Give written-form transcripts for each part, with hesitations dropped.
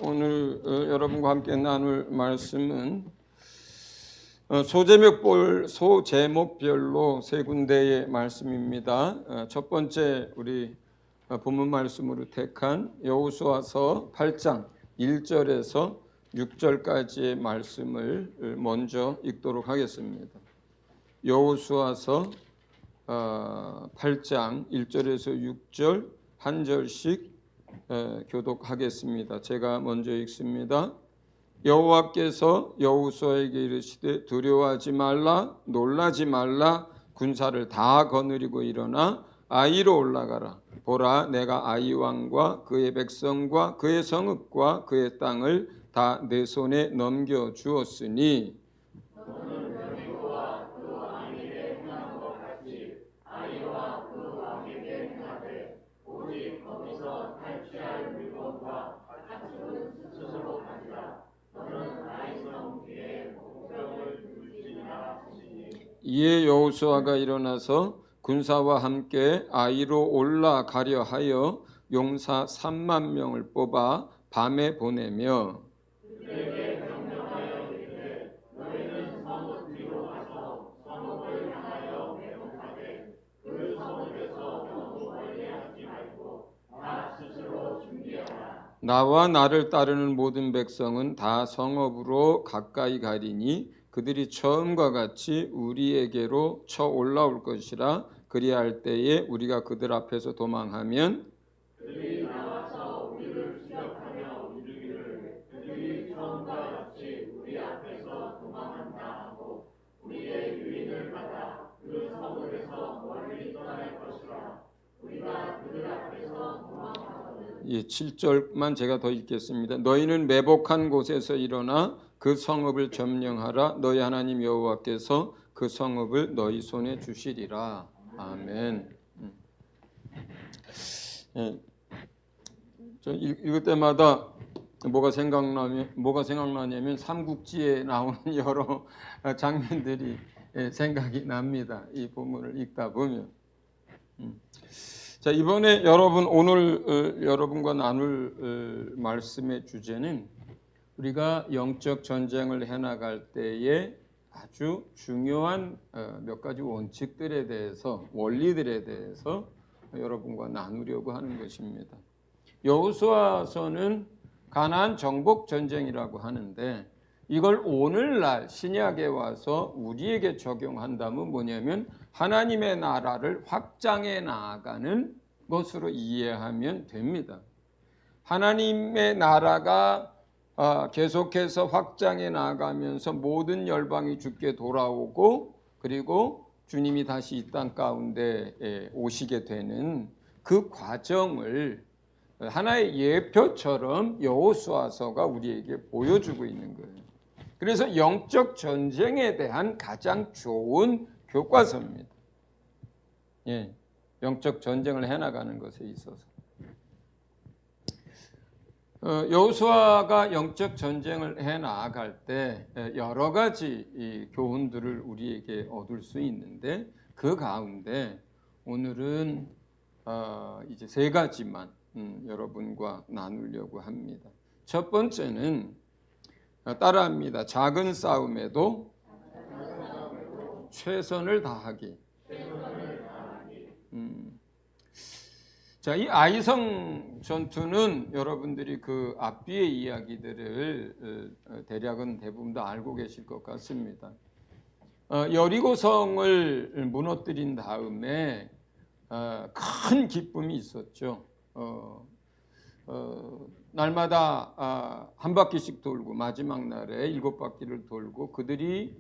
오늘 여러분과 함께 나눌 말씀은 소제목별로 세 군데의 말씀입니다. 첫 번째 우리 본문 말씀으로 택한 여호수아서 8장 1절에서 6절까지의 말씀을 먼저 읽도록 하겠습니다. 여호수아서 8장 1절에서 6절 한 절씩 교독하겠습니다. 제가 먼저 읽습니다. 여호와께서 여호수아에게 이르시되 두려워하지 말라 놀라지 말라 군사를 다 거느리고 일어나 아이로 올라가라. 보라 내가 아이 왕과 그의 백성과 그의 성읍과 그의 땅을 다 내 손에 넘겨 주었으니 이에 여호수아가 일어나서 군사와 함께 아이로 올라가려 하여 용사 3만 명을 뽑아 밤에 보내며 나와 나를 따르는 모든 백성은 다 성읍으로 가까이 가리니 그들이 처음과 같이 우리에게로 쳐 올라올 것이라. 그리할 때에 우리가 그들 앞에서 도망하면 그들이 나와서 우리를 추격하며 이르기를 그들이 처음과 같이 우리 앞에서 도망한다 하고 우리의 유인을 받아 그 성읍에서 멀리 떠날 것이라. 우리가 그들 앞에서 도망하거든. 7절만 제가 더 읽겠습니다. 너희는 매복한 곳에서 일어나 그 성읍을 점령하라. 너희 하나님 여호와께서 그 성읍을 너희 손에 주시리라. 아멘. 저 읽을 때마다 뭐가 생각나냐면 삼국지에 나오는 여러 장면들이 생각이 납니다. 이 본문을 읽다 보면. 자, 이번에 오늘 여러분과 나눌 말씀의 주제는 우리가 영적 전쟁을 해나갈 때에 아주 중요한 몇 가지 원칙들에 대해서, 원리들에 대해서 여러분과 나누려고 하는 것입니다. 여호수아서는 가나안 정복 전쟁이라고 하는데 이걸 오늘날 신약에 와서 우리에게 적용한다면 뭐냐면 하나님의 나라를 확장해 나아가는 것으로 이해하면 됩니다. 하나님의 나라가 계속해서 확장해 나가면서 모든 열방이 주께 돌아오고 그리고 주님이 다시 이 땅 가운데 오시게 되는 그 과정을 하나의 예표처럼 여호수아서가 우리에게 보여주고 있는 거예요. 그래서 영적 전쟁에 대한 가장 좋은 교과서입니다. 영적 전쟁을 해나가는 것에 있어서. 여호수아가 영적 전쟁을 해 나아갈 때 여러 가지 교훈들을 우리에게 얻을 수 있는데 그 가운데 오늘은 이제 세 가지만 여러분과 나누려고 합니다. 첫 번째는 따라합니다. 작은 싸움에도 최선을 다하기. 자, 이 아이성 전투는 여러분들이 그 앞뒤의 이야기들을 대략은 대부분 다 알고 계실 것 같습니다. 여리고성을 무너뜨린 다음에 큰 기쁨이 있었죠. 날마다 한 바퀴씩 돌고 마지막 날에 7바퀴를 돌고 그들이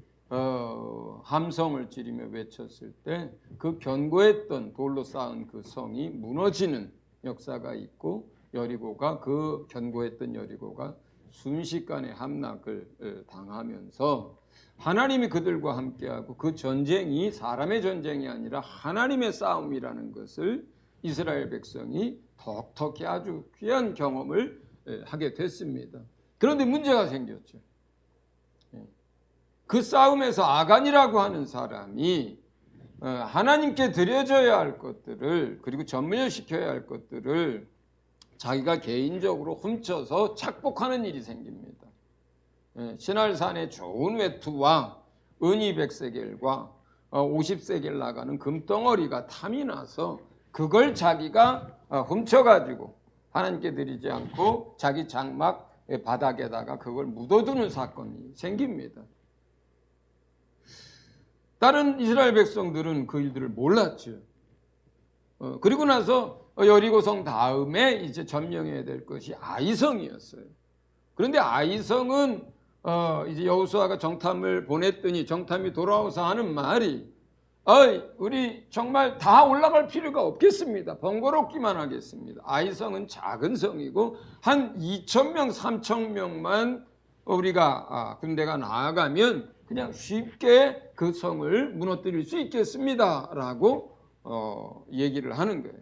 함성을 지르며 외쳤을 때 그 견고했던 돌로 쌓은 그 성이 무너지는 역사가 있고 여리고가 그 견고했던 여리고가 순식간에 함락을 당하면서 하나님이 그들과 함께하고 그 전쟁이 사람의 전쟁이 아니라 하나님의 싸움이라는 것을 이스라엘 백성이 톡톡히 아주 귀한 경험을 하게 됐습니다. 그런데 문제가 생겼죠. 그 싸움에서 아간이라고 하는 사람이 하나님께 드려져야 할 것들을 그리고 전멸시켜야 할 것들을 자기가 개인적으로 훔쳐서 착복하는 일이 생깁니다. 신할산의 좋은 외투와 은이 100세겔과 50세겔 나가는 금덩어리가 탐이 나서 그걸 자기가 훔쳐가지고 하나님께 드리지 않고 자기 장막 바닥에다가 그걸 묻어두는 사건이 생깁니다. 다른 이스라엘 백성들은 그 일들을 몰랐죠. 그리고 나서 여리고성 다음에 이제 점령해야 될 것이 아이성이었어요. 그런데 아이성은 이제 여호수아가 정탐을 보냈더니 정탐이 돌아와서 하는 말이 우리 정말 다 올라갈 필요가 없겠습니다. 번거롭기만 하겠습니다. 아이성은 작은 성이고 한 2,000명, 3,000명만 우리가 군대가 나아가면 그냥 쉽게 그 성을 무너뜨릴 수 있겠습니다. 라고 얘기를 하는 거예요.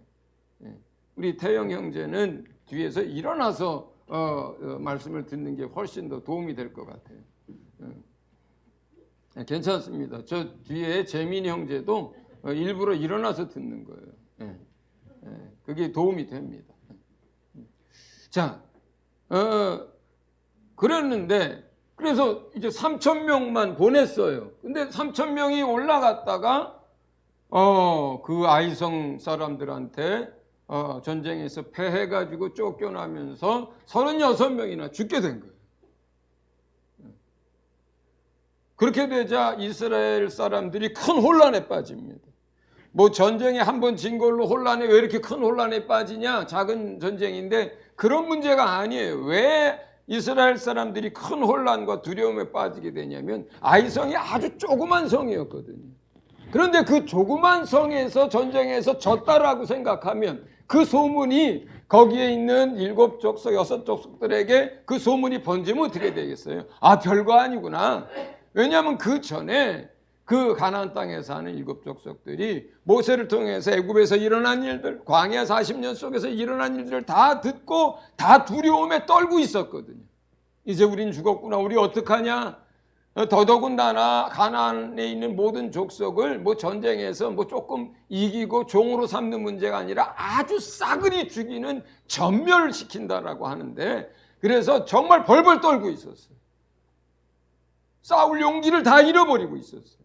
우리 태영 형제는 뒤에서 일어나서 말씀을 듣는 게 훨씬 더 도움이 될 것 같아요. 괜찮습니다. 저 뒤에 재민이 형제도 일부러 일어나서 듣는 거예요. 그게 도움이 됩니다. 자, 그랬는데 그래서 이제 3,000명만 보냈어요. 근데 3,000명이 올라갔다가 그 아이성 사람들한테 전쟁에서 패해가지고 쫓겨나면서 36명이나 죽게 된 거예요. 그렇게 되자 이스라엘 사람들이 큰 혼란에 빠집니다. 뭐 전쟁에 한 번 진 걸로 혼란에 왜 이렇게 큰 혼란에 빠지냐? 작은 전쟁인데 그런 문제가 아니에요. 왜 이스라엘 사람들이 큰 혼란과 두려움에 빠지게 되냐면 아이성이 아주 조그만 성이었거든요. 그런데 그 조그만 성에서 전쟁에서 졌다라고 생각하면 그 소문이 거기에 있는 7족속, 6족속들에게 그 소문이 번지면 어떻게 되겠어요? 별거 아니구나. 왜냐하면 그 전에 그 가나안 땅에 사는 7족속들이 모세를 통해서 애굽에서 일어난 일들, 광야 40년 속에서 일어난 일들을 다 듣고 다 두려움에 떨고 있었거든요. 이제 우린 죽었구나. 우리 어떡하냐? 더더군다나 가나안에 있는 모든 족속을 뭐 전쟁에서 뭐 조금 이기고 종으로 삼는 문제가 아니라 아주 싸그리 죽이는 전멸시킨다라고 하는데 그래서 정말 벌벌 떨고 있었어요. 싸울 용기를 다 잃어버리고 있었어요.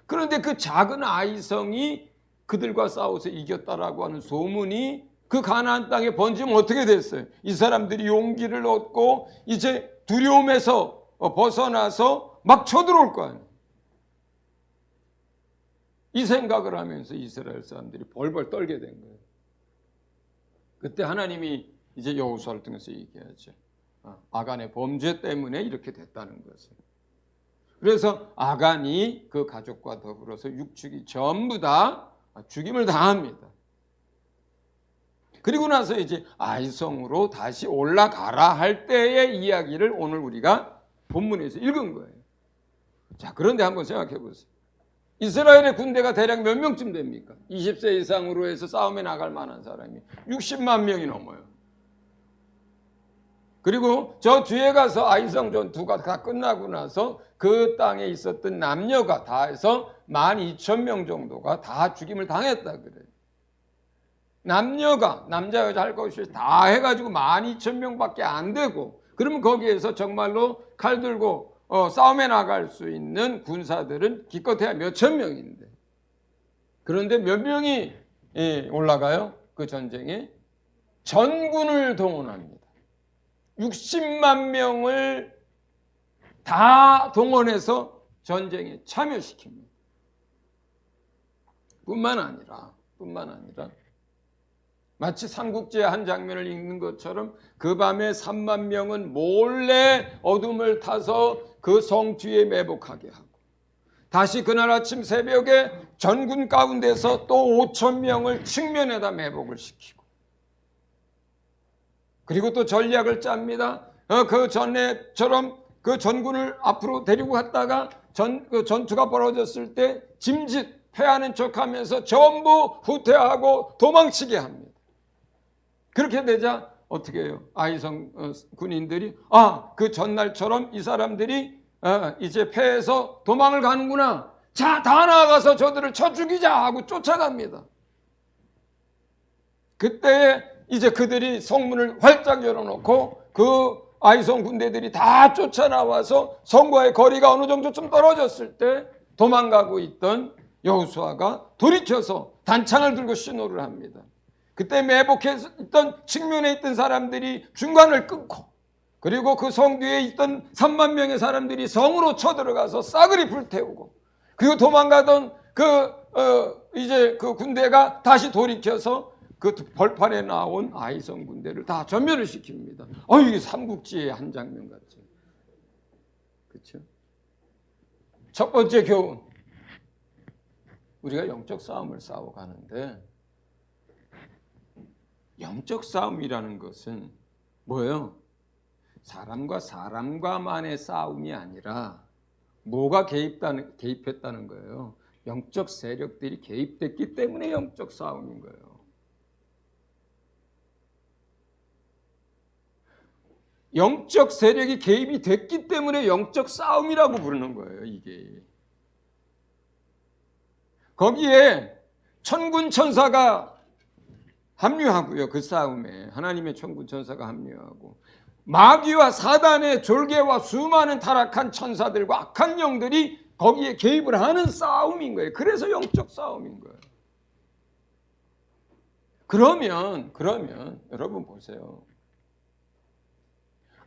그런데 그 작은 아이성이 그들과 싸워서 이겼다라고 하는 소문이 그 가나안 땅에 번지면 어떻게 됐어요? 이 사람들이 용기를 얻고 이제 두려움에서 벗어나서 막 쳐들어올 거 아니에요. 이 생각을 하면서 이스라엘 사람들이 벌벌 떨게 된 거예요. 그때 하나님이 이제 여호수아를 통해서 얘기하죠. 아간의 범죄 때문에 이렇게 됐다는 것을. 그래서 아간이 그 가족과 더불어서 육축이 전부 다 죽임을 당합니다. 그리고 나서 이제 아이성으로 다시 올라가라 할 때의 이야기를 오늘 우리가 본문에서 읽은 거예요. 자, 그런데 한번 생각해 보세요. 이스라엘의 군대가 대략 몇 명쯤 됩니까? 20세 이상으로 해서 싸움에 나갈 만한 사람이 60만 명이 넘어요. 그리고 저 뒤에 가서 아이성 전투가 다 끝나고 나서 그 땅에 있었던 남녀가 다 해서 12,000명 정도가 다 죽임을 당했다 그래요. 남녀가 남자 여자 할 것이 다 해가지고 12,000명밖에 안 되고 그러면 거기에서 정말로 칼 들고 싸움에 나갈 수 있는 군사들은 기껏해야 몇천 명인데 그런데 몇 명이 올라가요? 그 전쟁에 전군을 동원합니다. 60만 명을 다 동원해서 전쟁에 참여시킵니다. 뿐만 아니라 마치 삼국지의 한 장면을 읽는 것처럼 그 밤에 3만 명은 몰래 어둠을 타서 그 성 뒤에 매복하게 하고 다시 그날 아침 새벽에 전군 가운데서 또 5,000명을 측면에다 매복을 시키고 그리고 또 전략을 짭니다. 그 전에처럼 그 전군을 앞으로 데리고 갔다가 그 전투가 벌어졌을 때 짐짓 패하는 척하면서 전부 후퇴하고 도망치게 합니다. 그렇게 되자 어떻게 해요? 아이성 군인들이 그 전날처럼 이 사람들이 이제 패해서 도망을 가는구나. 자, 다 나아가서 저들을 쳐 죽이자 하고 쫓아갑니다. 그때에 이제 그들이 성문을 활짝 열어놓고 그 아이성 군대들이 다 쫓아나와서 성과의 거리가 어느 정도쯤 떨어졌을 때 도망가고 있던 여호수아가 돌이켜서 단창을 들고 신호를 합니다. 그때 매복해 있던 측면에 있던 사람들이 중간을 끊고, 그리고 그 성 뒤에 있던 3만 명의 사람들이 성으로 쳐들어가서 싸그리 불태우고, 그리고 도망가던 이제 그 군대가 다시 돌이켜서 그 벌판에 나온 아이성 군대를 다 전멸을 시킵니다. 이게 삼국지의 한 장면 같죠. 그렇죠? 첫 번째 교훈. 우리가 영적 싸움을 싸워 가는데, 영적 싸움이라는 것은 뭐예요? 사람과 사람과만의 싸움이 아니라 뭐가 개입했다는 거예요? 영적 세력들이 개입됐기 때문에 영적 싸움인 거예요. 영적 세력이 개입이 됐기 때문에 영적 싸움이라고 부르는 거예요, 이게. 거기에 천군 천사가 합류하고요. 그 싸움에 하나님의 천군 천사가 합류하고, 마귀와 사단의 졸개와 수많은 타락한 천사들과 악한 영들이 거기에 개입을 하는 싸움인 거예요. 그래서 영적 싸움인 거예요. 그러면 여러분 보세요.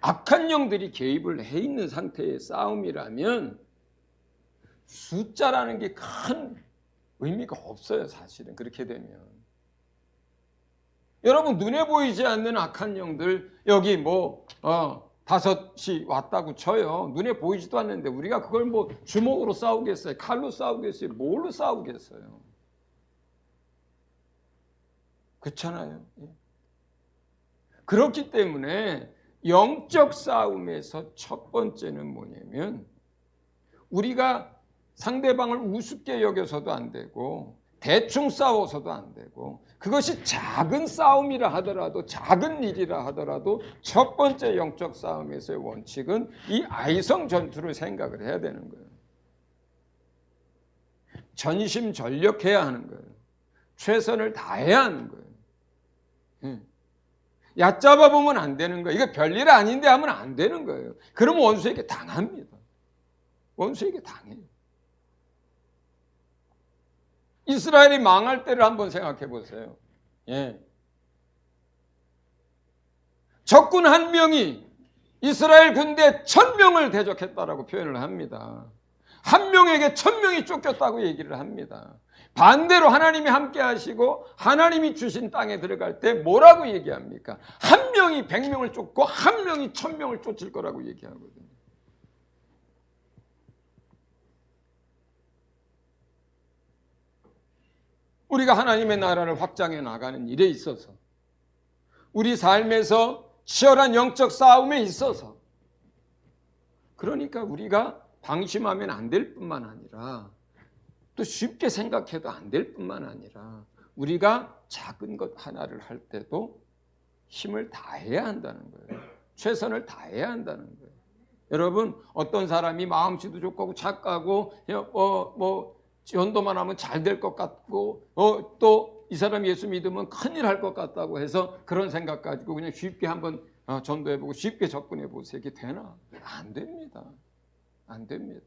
악한 영들이 개입을 해 있는 상태의 싸움이라면 숫자라는 게 큰 의미가 없어요, 사실은. 그렇게 되면 여러분, 눈에 보이지 않는 악한 영들, 여기 뭐 5이 왔다고 쳐요. 눈에 보이지도 않는데 우리가 그걸 뭐 주먹으로 싸우겠어요? 칼로 싸우겠어요? 뭘로 싸우겠어요? 그렇잖아요. 그렇기 때문에 영적 싸움에서 첫 번째는 뭐냐면, 우리가 상대방을 우습게 여겨서도 안 되고 대충 싸워서도 안 되고, 그것이 작은 싸움이라 하더라도, 작은 일이라 하더라도 첫 번째 영적 싸움에서의 원칙은 이 아이성 전투를 생각을 해야 되는 거예요. 전심전력해야 하는 거예요. 최선을 다해야 하는 거예요. 얕잡아 보면 안 되는 거예요. 이거 별일 아닌데 하면 안 되는 거예요. 그러면 원수에게 당합니다. 원수에게 당해요. 이스라엘이 망할 때를 한번 생각해 보세요. 적군 한 명이 이스라엘 군대 1000명을 대적했다라고 표현을 합니다. 한 명에게 1000명이 쫓겼다고 얘기를 합니다. 반대로 하나님이 함께 하시고 하나님이 주신 땅에 들어갈 때 뭐라고 얘기합니까? 한 명이 100명을 쫓고 한 명이 1000명을 쫓을 거라고 얘기하거든요. 우리가 하나님의 나라를 확장해 나가는 일에 있어서, 우리 삶에서 치열한 영적 싸움에 있어서, 그러니까 우리가 방심하면 안 될 뿐만 아니라, 또 쉽게 생각해도 안 될 뿐만 아니라, 우리가 작은 것 하나를 할 때도 힘을 다해야 한다는 거예요. 최선을 다해야 한다는 거예요. 여러분, 어떤 사람이 마음씨도 좋고 착하고 전도만 하면 잘 될 것 같고, 또 이 사람 예수 믿으면 큰일 할 것 같다고 해서 그런 생각 가지고 그냥 쉽게 한번 전도해보고 쉽게 접근해보세요. 이게 되나? 안 됩니다. 안 됩니다.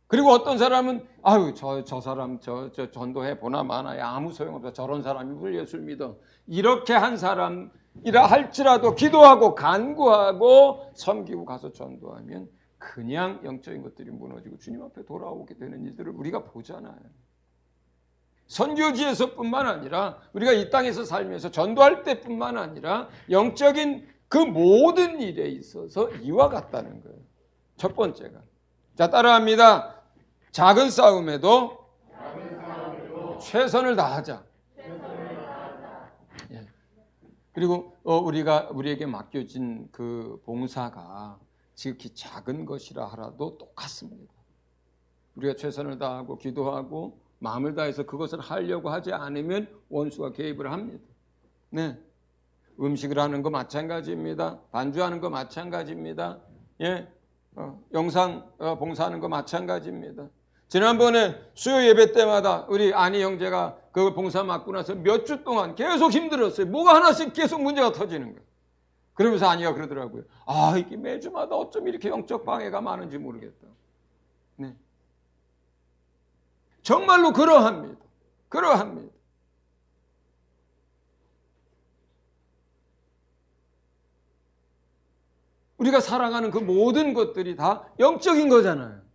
그리고 어떤 사람은 저 사람 저 전도해 보나 마나야 아무 소용없어. 저런 사람이 뭘 예수를 믿어. 이렇게 한 사람이라 할지라도 기도하고 간구하고 섬기고 가서 전도하면 그냥 영적인 것들이 무너지고 주님 앞에 돌아오게 되는 일들을 우리가 보잖아요. 선교지에서뿐만 아니라 우리가 이 땅에서 살면서 전도할 때뿐만 아니라 영적인 그 모든 일에 있어서 이와 같다는 거예요. 첫 번째가. 자, 따라합니다. 작은 싸움에도 최선을 다하자. 예. 그리고 우리에게 맡겨진 그 봉사가 지극히 작은 것이라 하라도 똑같습니다. 우리가 최선을 다하고 기도하고 마음을 다해서 그것을 하려고 하지 않으면 원수가 개입을 합니다. 네, 음식을 하는 거 마찬가지입니다. 반주하는 거 마찬가지입니다. 예, 영상 봉사하는 거 마찬가지입니다. 지난번에 수요 예배 때마다 우리 안희 형제가 그 봉사 맡고 나서 몇 주 동안 계속 힘들었어요. 뭐가 하나씩 계속 문제가 터지는 거예요. 그러면서 아니가 그러더라고요. 아, 이게 매주마다 어쩜 이렇게 영적 방해가 많은지 모르겠다. 네. 정말로 그러합니다. 그러합니다. 우리가 살아가는 그 모든 것들이 다 영적인 거잖아요.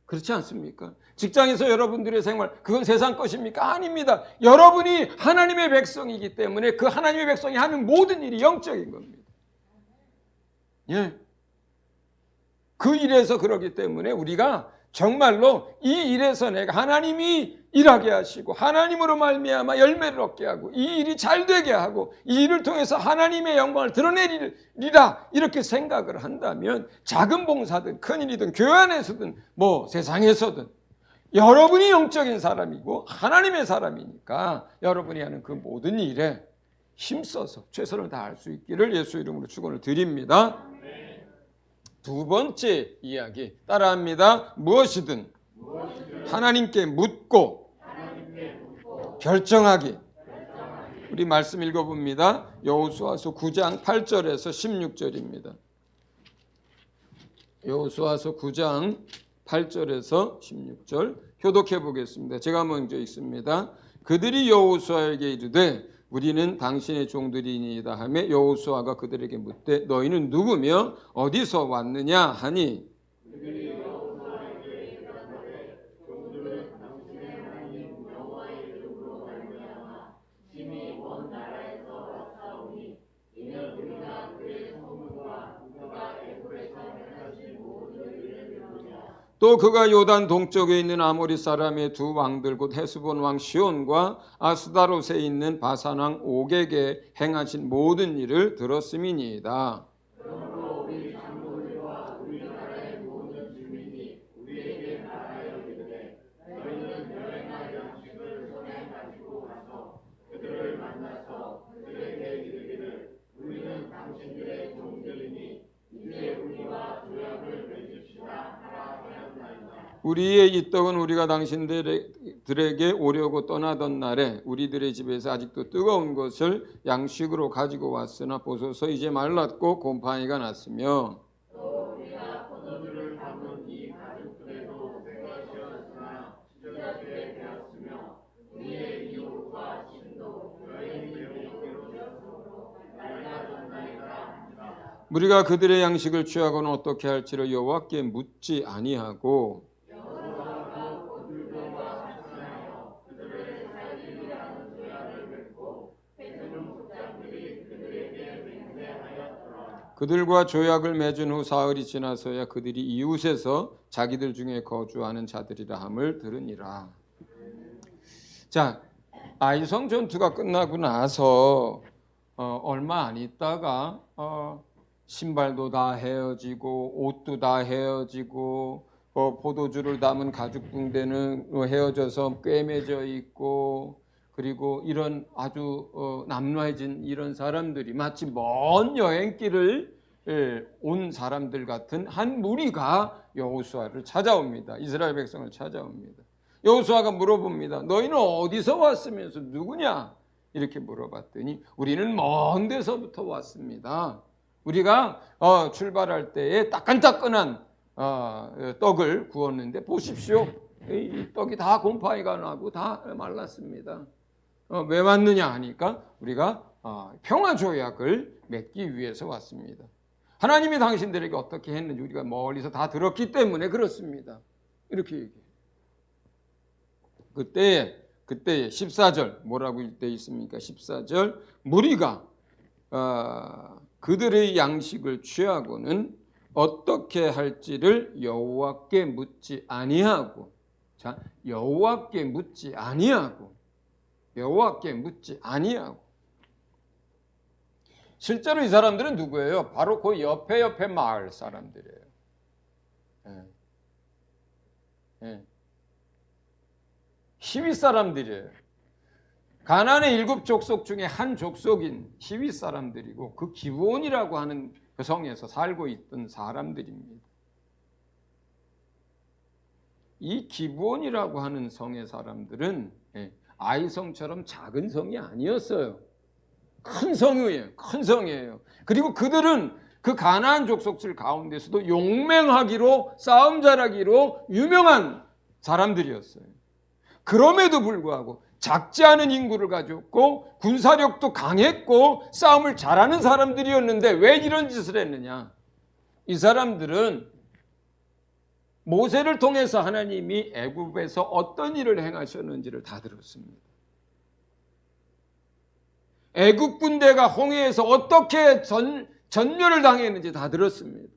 그렇지 않습니까? 직장에서 여러분들의 생활, 그건 세상 것입니까? 아닙니다. 여러분이 하나님의 백성이기 때문에 그 하나님의 백성이 하는 모든 일이 영적인 겁니다. 예. 그 일에서 그러기 때문에 우리가 정말로 이 일에서 내가 하나님이 일하게 하시고 하나님으로 말미암아 열매를 얻게 하고 이 일이 잘 되게 하고 이 일을 통해서 하나님의 영광을 드러내리라 이렇게 생각을 한다면 작은 봉사든 큰 일이든 교회 안에서든 뭐 세상에서든 여러분이 영적인 사람이고 하나님의 사람이니까 여러분이 하는 그 모든 일에 힘써서 최선을 다할 수 있기를 예수 이름으로 축원을 드립니다. 두 번째 이야기 따라합니다. 무엇이든 하나님께 묻고 결정하기. 우리 말씀 읽어봅니다. 여호수아서 9장 8절에서 16절입니다. 여호수아서 9장 8절에서 16절 교독해 보겠습니다. 제가 먼저 읽습니다. 그들이 여호수아에게 이르되 우리는 당신의 종들이니이다 하며 여호수아가 그들에게 묻되 너희는 누구며 어디서 왔느냐 하니 또 그가 요단 동쪽에 있는 아모리 사람의 두 왕들 곧 헤스본 왕 시온과 아스다롯에 있는 바산 왕 옥에게 행하신 모든 일을 들었음이니이다. 그러므로 우리 장로들과 우리나라의 모든 주민이 우리에게 말하여 이르되 너희는 여행할 양식을 손에 가지고 가서 그들을 만나서 그들에게 이르기를 우리는 당신들의 종들이니 이제 우리와 조약을 맺읍시다 하라 하였나이다. 우리의 이 떡은 우리가 당신들에게 오려고 떠나던 날에 우리들의 집에서 아직도 뜨거운 것을 양식으로 가지고 왔으나 보소서 이제 말랐고 곰팡이가 났으며 또 우리가 포도주를 담은 이 가죽들에도 새것이었으나 찢어지게 되었으며 우리의 이 옷과 침도 여행의 용기로 말라졌나이다. 우리가 그들의 양식을 취하고는 어떻게 할지를 여호와께 묻지 아니하고 그들과 조약을 맺은 후 사흘이 지나서야 그들이 이웃에서 자기들 중에 거주하는 자들이라 함을 들으니라. 자, 아이성 전투가 끝나고 나서 얼마 안 있다가 신발도 다 헤어지고 옷도 다 헤어지고 포도주를 담은 가죽 붕대는 헤어져서 꿰매져 있고 그리고 이런 아주 남루해진 이런 사람들이 마치 먼 여행길을 온 사람들 같은 한 무리가 여호수아를 찾아옵니다. 이스라엘 백성을 찾아옵니다. 여호수아가 물어봅니다. 너희는 어디서 왔으면서 누구냐? 이렇게 물어봤더니 우리는 먼 데서부터 왔습니다. 우리가 출발할 때에 따끈따끈한 떡을 구웠는데 보십시오. 이 떡이 다 곰팡이가 나고 다 말랐습니다. 왜 왔느냐 하니까 우리가 평화 조약을 맺기 위해서 왔습니다. 하나님이 당신들에게 어떻게 했는지 우리가 멀리서 다 들었기 때문에 그렇습니다. 이렇게 얘기해요. 그때 14절 뭐라고 되어 있습니까? 14절 무리가 그들의 양식을 취하고는 어떻게 할지를 여호와께 묻지 아니하고 자 여호와께 묻지 아니하고 실제로 이 사람들은 누구예요? 바로 그 옆에 마을 사람들이에요. 히윗 사람들이에요. 가나안의 7 족속 중에 한 족속인 히윗 사람들이고 그 기브온이라고 하는 그 성에서 살고 있던 사람들입니다. 이 기브온이라고 하는 성의 사람들은 아이성처럼 작은 성이 아니었어요. 큰 성이에요. 큰 성이에요. 그리고 그들은 그 가나안 족속들 가운데서도 용맹하기로, 싸움 잘하기로 유명한 사람들이었어요. 그럼에도 불구하고 작지 않은 인구를 가졌고 군사력도 강했고 싸움을 잘하는 사람들이었는데 왜 이런 짓을 했느냐? 이 사람들은 모세를 통해서 하나님이 애굽에서 어떤 일을 행하셨는지를 다 들었습니다. 애굽 군대가 홍해에서 어떻게 전멸을 당했는지 다 들었습니다.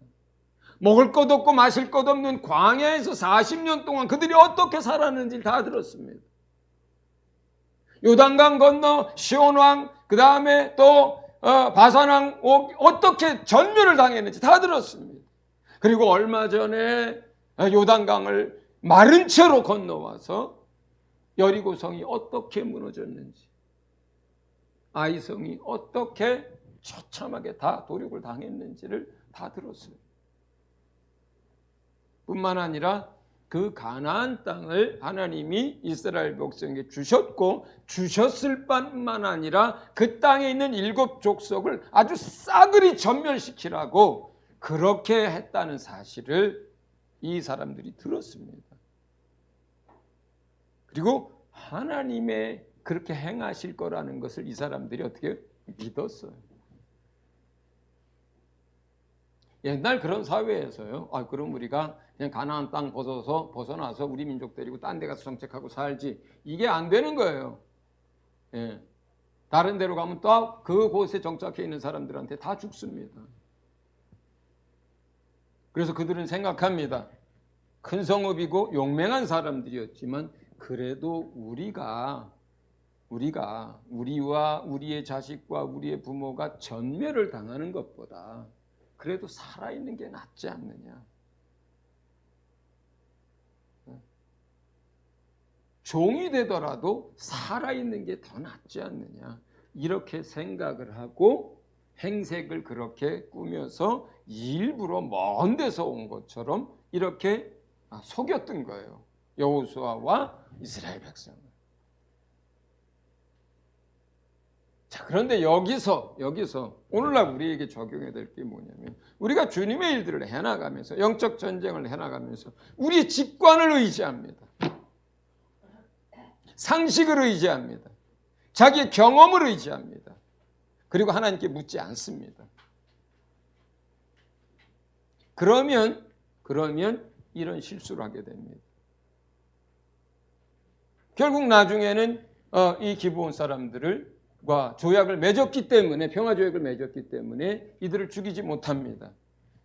먹을 것 없고 마실 것 없는 광야에서 40년 동안 그들이 어떻게 살았는지 다 들었습니다. 요단강 건너 시온왕, 그 다음에 또 바산왕 어떻게 전멸을 당했는지 다 들었습니다. 그리고 얼마 전에 요단강을 마른 채로 건너와서 여리고성이 어떻게 무너졌는지, 아이성이 어떻게 처참하게 다 도륙을 당했는지를 다 들었어요. 뿐만 아니라 그 가나안 땅을 하나님이 이스라엘 백성에게 주셨고 주셨을 뿐만 아니라 그 땅에 있는 7 족속을 아주 싸그리 전멸시키라고 그렇게 했다는 사실을 이 사람들이 들었습니다. 그리고 하나님의 그렇게 행하실 거라는 것을 이 사람들이 어떻게 믿었어요. 옛날 그런 사회에서요. 그럼 우리가 그냥 가나안 땅 벗어나서 우리 민족 데리고 딴 데 가서 정착하고 살지. 이게 안 되는 거예요. 예. 다른 데로 가면 또 그곳에 정착해 있는 사람들한테 다 죽습니다. 그래서 그들은 생각합니다. 큰 성읍이고 용맹한 사람들이었지만 그래도 우리와 우리의 자식과 우리의 부모가 전멸을 당하는 것보다 그래도 살아있는 게 낫지 않느냐. 종이 되더라도 살아있는 게 더 낫지 않느냐. 이렇게 생각을 하고 행색을 그렇게 꾸며서 일부러 먼 데서 온 것처럼 이렇게 속였던 거예요. 여호수아와 이스라엘 백성을. 자, 그런데 여기서 오늘날 우리에게 적용해야 될 게 뭐냐면 우리가 주님의 일들을 해나가면서 영적 전쟁을 해나가면서 우리의 직관을 의지합니다. 상식을 의지합니다. 자기의 경험을 의지합니다. 그리고 하나님께 묻지 않습니다. 그러면 이런 실수를 하게 됩니다. 결국 나중에는 이 기브온 사람들과 조약을 맺었기 때문에 평화조약을 맺었기 때문에 이들을 죽이지 못합니다.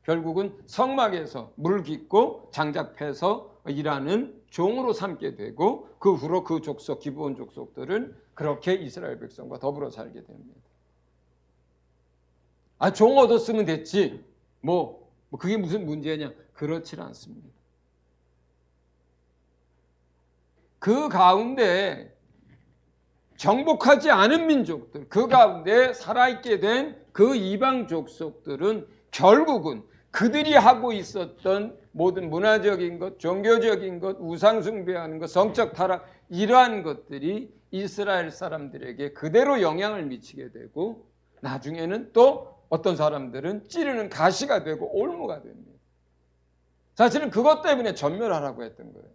결국은 성막에서 물 깃고 장작 패서 일하는 종으로 삼게 되고 그 후로 그 족속 기브온 족속들은 그렇게 이스라엘 백성과 더불어 살게 됩니다. 종 얻었으면 됐지. 그게 무슨 문제냐? 그렇지 않습니다. 그 가운데 정복하지 않은 민족들, 그 가운데 살아있게 된 그 이방 족속들은 결국은 그들이 하고 있었던 모든 문화적인 것, 종교적인 것, 우상 숭배하는 것, 성적 타락 이러한 것들이 이스라엘 사람들에게 그대로 영향을 미치게 되고 나중에는 또 어떤 사람들은 찌르는 가시가 되고 올무가 됩니다. 사실은 그것 때문에 전멸하라고 했던 거예요.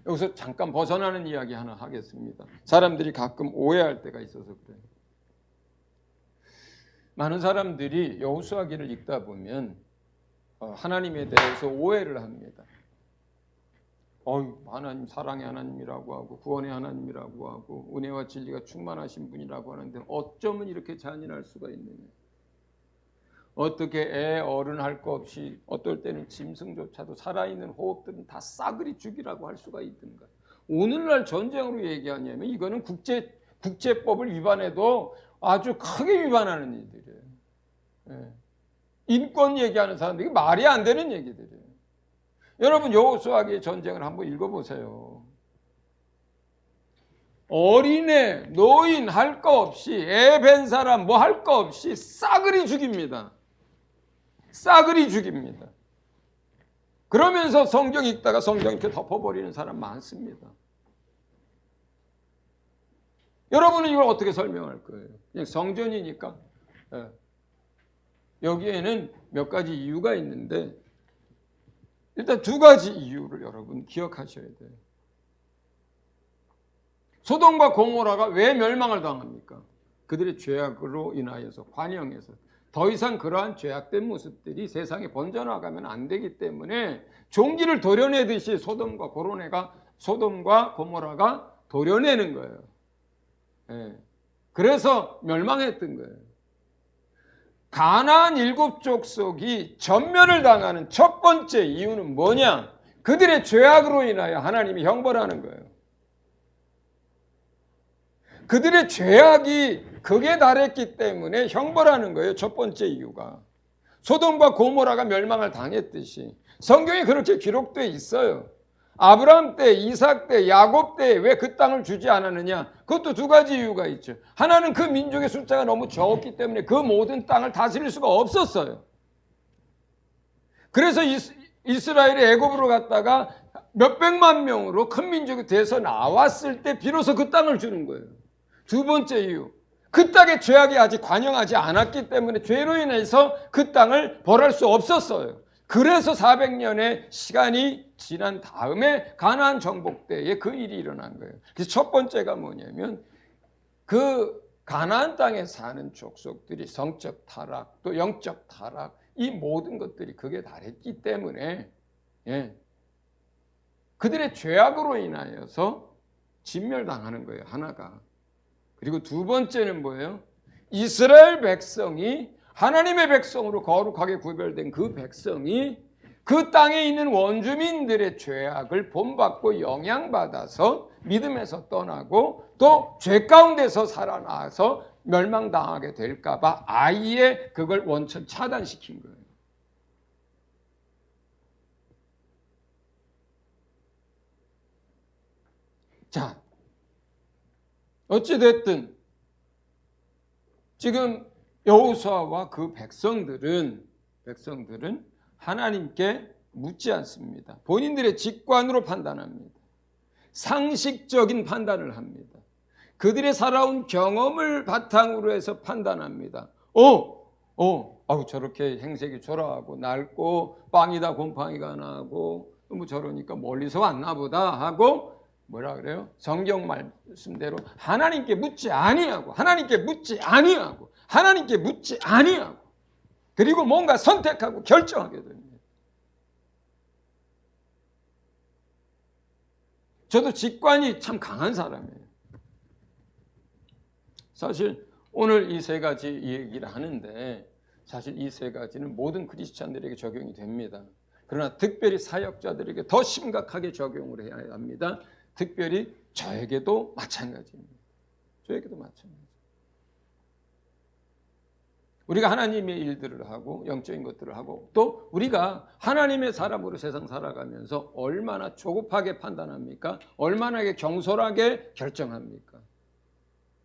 여기서 잠깐 벗어나는 이야기 하나 하겠습니다. 사람들이 가끔 오해할 때가 있어서 그래요. 많은 사람들이 여호수아기를 읽다 보면 하나님에 대해서 오해를 합니다. 하나님 사랑의 하나님이라고 하고 구원의 하나님이라고 하고 은혜와 진리가 충만하신 분이라고 하는데 어쩌면 이렇게 잔인할 수가 있느냐. 어떻게 애 어른 할 거 없이 어떨 때는 짐승조차도 살아있는 호흡들은 다 싸그리 죽이라고 할 수가 있던가. 오늘날 전쟁으로 얘기하냐면 이거는 국제법을 위반해도 아주 크게 위반하는 일들이에요. 예. 인권 얘기하는 사람들이 말이 안 되는 얘기들이에요. 여러분 여호수아기의 전쟁을 한번 읽어보세요. 어린애, 노인 할 거 없이 애 뵌 사람 뭐 할 거 없이 싸그리 죽입니다. 싸그리 죽입니다. 그러면서 성경 읽다가 성경 이렇게 덮어버리는 사람 많습니다. 여러분은 이걸 어떻게 설명할 거예요? 그냥 성전이니까. 여기에는 몇 가지 이유가 있는데 일단 두 가지 이유를 여러분 기억하셔야 돼요. 소돔과 고모라가 왜 멸망을 당합니까? 그들의 죄악으로 인하여서 관영해서 더 이상 그러한 죄악된 모습들이 세상에 번져나가면 안 되기 때문에 종기를 도려내듯이 소돔과 고모라가 도려내는 거예요. 그래서 멸망했던 거예요. 가나안 7족속이 전멸을 당하는 첫 번째 이유는 뭐냐? 그들의 죄악으로 인하여 하나님이 형벌하는 거예요. 그들의 죄악이 극에 달했기 때문에 형벌하는 거예요. 첫 번째 이유가. 소돔과 고모라가 멸망을 당했듯이 성경에 그렇게 기록되어 있어요. 아브라함 때, 이삭 때, 야곱 때 왜 그 땅을 주지 않았느냐? 그것도 두 가지 이유가 있죠. 하나는 그 민족의 숫자가 너무 적었기 때문에 그 모든 땅을 다스릴 수가 없었어요. 그래서 이스라엘이 애굽으로 갔다가 몇백만 명으로 큰 민족이 돼서 나왔을 때 비로소 그 땅을 주는 거예요. 두 번째 이유, 그 땅에 죄악이 아직 관영하지 않았기 때문에 죄로 인해서 그 땅을 벌할 수 없었어요. 그래서 400년의 시간이 지난 다음에 가나안 정복 때에 그 일이 일어난 거예요. 그래서 첫 번째가 뭐냐면 그 가나안 땅에 사는 족속들이 성적 타락 또 영적 타락 이 모든 것들이 극에 달했기 때문에 그들의 죄악으로 인하여서 진멸당하는 거예요. 하나가. 그리고 두 번째는 뭐예요? 이스라엘 백성이 하나님의 백성으로 거룩하게 구별된 그 백성이 그 땅에 있는 원주민들의 죄악을 본받고 영향받아서 믿음에서 떠나고 또 죄 가운데서 살아나서 멸망당하게 될까 봐 아예 그걸 원천 차단시킨 거예요. 자, 어찌됐든 지금 여호수아와 그 백성들은 하나님께 묻지 않습니다. 본인들의 직관으로 판단합니다. 상식적인 판단을 합니다. 그들의 살아온 경험을 바탕으로 해서 판단합니다. 저렇게 행색이 초라하고 낡고 빵이다 곰팡이가 나고 뭐 저러니까 멀리서 왔나 보다 하고 뭐라 그래요? 성경 말씀대로 하나님께 묻지 아니하고 그리고 뭔가 선택하고 결정하게 됩니다. 저도 직관이 참 강한 사람이에요. 사실 오늘 이 세 가지 얘기를 하는데 사실 이 세 가지는 모든 크리스찬들에게 적용이 됩니다. 그러나 특별히 사역자들에게 더 심각하게 적용을 해야 합니다. 특별히 저에게도 마찬가지입니다. 우리가 하나님의 일들을 하고 영적인 것들을 하고 또 우리가 하나님의 사람으로 세상 살아가면서 얼마나 조급하게 판단합니까? 얼마나 경솔하게 결정합니까?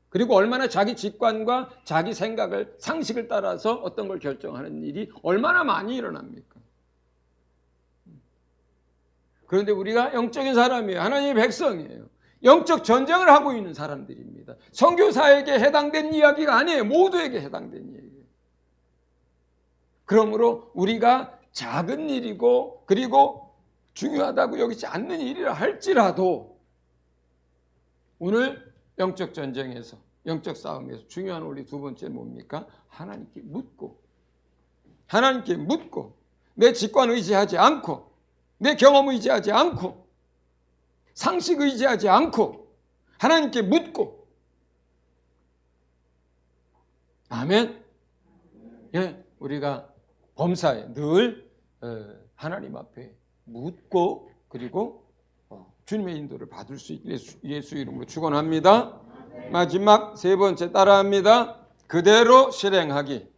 그리고 얼마나 자기 직관과 자기 생각을 상식을 따라서 어떤 걸 결정하는 일이 얼마나 많이 일어납니까? 그런데 우리가 영적인 사람이에요. 하나님의 백성이에요. 영적 전쟁을 하고 있는 사람들입니다. 선교사에게 해당된 이야기가 아니에요. 모두에게 해당된 이야기예요. 그러므로 우리가 작은 일이고 그리고 중요하다고 여기지 않는 일이라 할지라도 오늘 영적 전쟁에서 영적 싸움에서 중요한 원리 두 번째 뭡니까? 하나님께 묻고 내 직관 의지하지 않고 내 경험 의지하지 않고 상식 의지하지 않고 하나님께 묻고 아멘. 우리가 범사에 늘 하나님 앞에 묻고 그리고 주님의 인도를 받을 수 있게 예수 이름으로 축원합니다. 마지막 세 번째 따라합니다. 그대로 실행하기.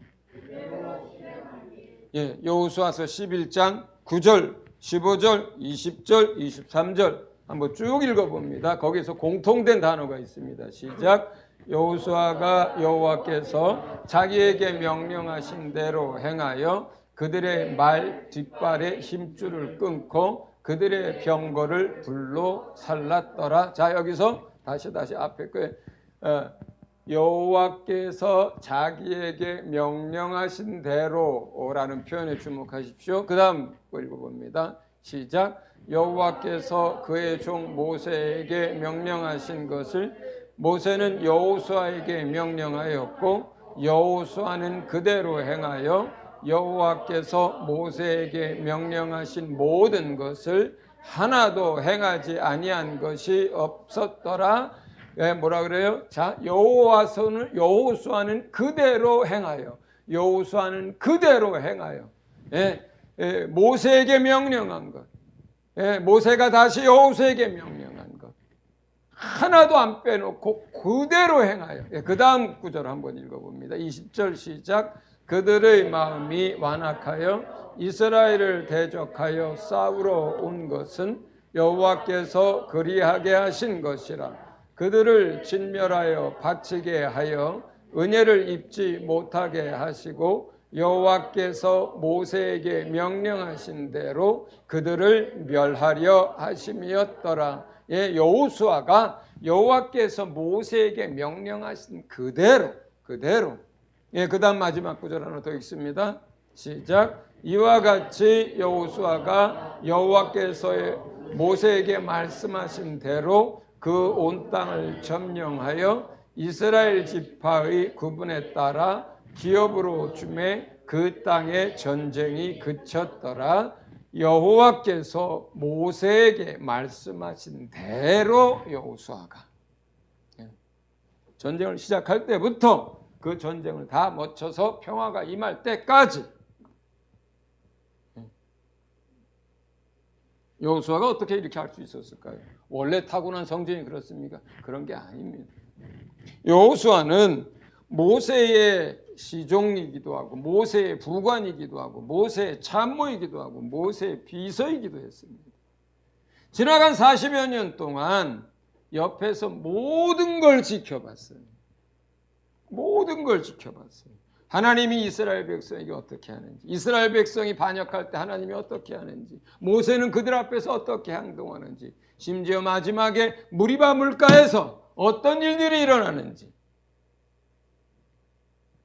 여호수아서 11장 9절, 15절, 20절, 23절 한번 쭉 읽어봅니다. 거기서 공통된 단어가 있습니다. 시작. 여호수아가 여호와께서 자기에게 명령하신 대로 행하여 그들의 말 뒷발의 힘줄을 끊고 그들의 병거를 불로 살랐더라. 자, 여기서 다시 앞에 거 여호와께서 자기에게 명령하신 대로라는 표현에 주목하십시오. 그 다음 읽어봅니다. 시작. 여호와께서 그의 종 모세에게 명령하신 것을 모세는 여호수아에게 명령하였고 여호수아는 그대로 행하여 여호와께서 모세에게 명령하신 모든 것을 하나도 행하지 아니한 것이 없었더라. 예, 뭐라 그래요? 자, 여호수아는 그대로 행하여. 여호수아는 그대로 행하여. 모세에게 명령한 것. 모세가 다시 여호수아에게 명령한 것. 하나도 안 빼놓고 그대로 행하여. 그 다음 구절 한번 읽어봅니다. 20절 시작. 그들의 마음이 완악하여 이스라엘을 대적하여 싸우러 온 것은 여호와께서 그리하게 하신 것이라. 그들을 진멸하여 바치게 하여 은혜를 입지 못하게 하시고 여호와께서 모세에게 명령하신 대로 그들을 멸하려 하심이었더라. 예, 여호수아가 여호와께서 모세에게 명령하신 그대로. 예, 그다음 마지막 구절 하나 더 읽습니다. 시작. 이와 같이 여호수아가 여호와께서 모세에게 말씀하신 대로 그 온 땅을 점령하여 이스라엘 지파의 구분에 따라 기업으로 주매 그 땅의 전쟁이 그쳤더라. 여호와께서 모세에게 말씀하신 대로 여호수아가 전쟁을 시작할 때부터 그 전쟁을 다 마쳐서 평화가 임할 때까지 여호수아가 어떻게 이렇게 할 수 있었을까요? 원래 타고난 성정이 그렇습니까? 그런 게 아닙니다. 여호수아는 모세의 시종이기도 하고 모세의 부관이기도 하고 모세의 참모이기도 하고 모세의 비서이기도 했습니다. 지나간 40여 년 동안 옆에서 모든 걸 지켜봤어요. 모든 걸 지켜봤어요. 하나님이 이스라엘 백성에게 어떻게 하는지, 이스라엘 백성이 반역할 때 하나님이 어떻게 하는지, 모세는 그들 앞에서 어떻게 행동하는지, 심지어 마지막에 무리바 물가에서 어떤 일들이 일어나는지,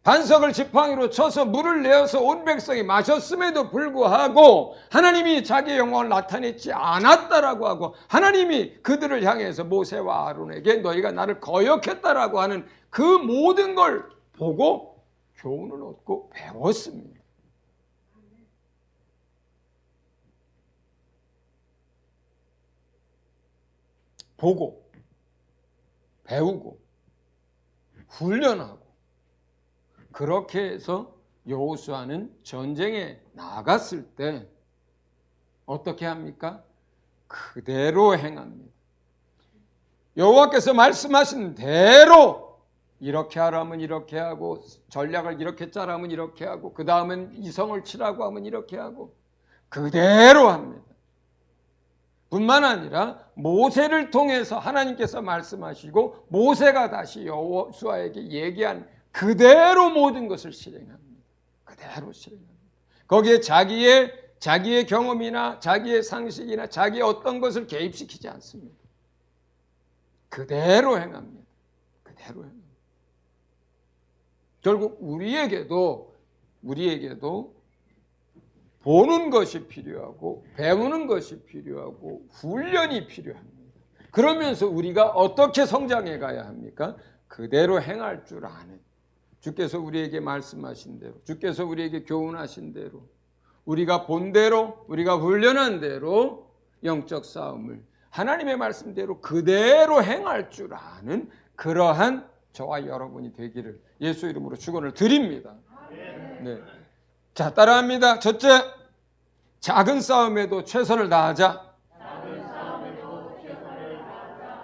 반석을 지팡이로 쳐서 물을 내어서 온 백성이 마셨음에도 불구하고 하나님이 자기의 영광을 나타내지 않았다라고 하고 하나님이 그들을 향해서 모세와 아론에게 너희가 나를 거역했다라고 하는 그 모든 걸 보고 교훈을 얻고 배웠습니다. 보고 배우고 훈련하고 그렇게 해서 여호수아는 전쟁에 나갔을 때 어떻게 합니까? 그대로 행합니다. 여호와께서 말씀하신 대로 이렇게 하라면 이렇게 하고 전략을 이렇게 짜라면 이렇게 하고 그 다음엔 이성을 치라고 하면 이렇게 하고 그대로 합니다. 뿐만 아니라 모세를 통해서 하나님께서 말씀하시고 모세가 다시 여호수아에게 얘기한 그대로 모든 것을 실행합니다. 그대로 실행합니다. 거기에 자기의 경험이나 자기의 상식이나 자기의 어떤 것을 개입시키지 않습니다. 그대로 행합니다. 그대로 행합니다. 결국 우리에게도 보는 것이 필요하고 배우는 것이 필요하고 훈련이 필요합니다. 그러면서 우리가 어떻게 성장해 가야 합니까? 그대로 행할 줄 아는 주께서 우리에게 말씀하신 대로 주께서 우리에게 교훈하신 대로 우리가 본 대로 우리가 훈련한 대로 영적 싸움을 하나님의 말씀대로 그대로 행할 줄 아는 그러한 저와 여러분이 되기를 예수 이름으로 축원을 드립니다. 네. 자, 따라합니다. 첫째, 작은 싸움에도 최선을 다하자.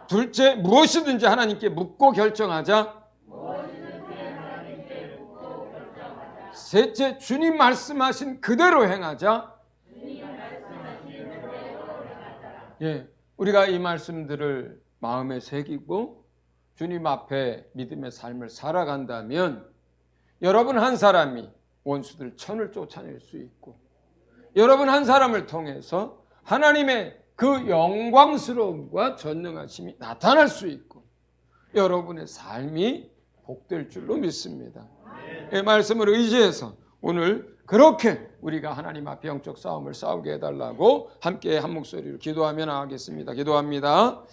둘째, 무엇이든지 하나님께 묻고 결정하자. 셋째, 주님 말씀하신 그대로 행하자. 예, 우리가 이 말씀들을 마음에 새기고 주님 앞에 믿음의 삶을 살아간다면 여러분 한 사람이 원수들 천을 쫓아낼 수 있고, 여러분 한 사람을 통해서 하나님의 그 영광스러움과 전능하심이 나타날 수 있고, 여러분의 삶이 복될 줄로 믿습니다. 이 말씀을 의지해서 오늘 그렇게 우리가 하나님 앞에 영적 싸움을 싸우게 해달라고 함께 한 목소리로 기도하며 나가겠습니다. 기도합니다.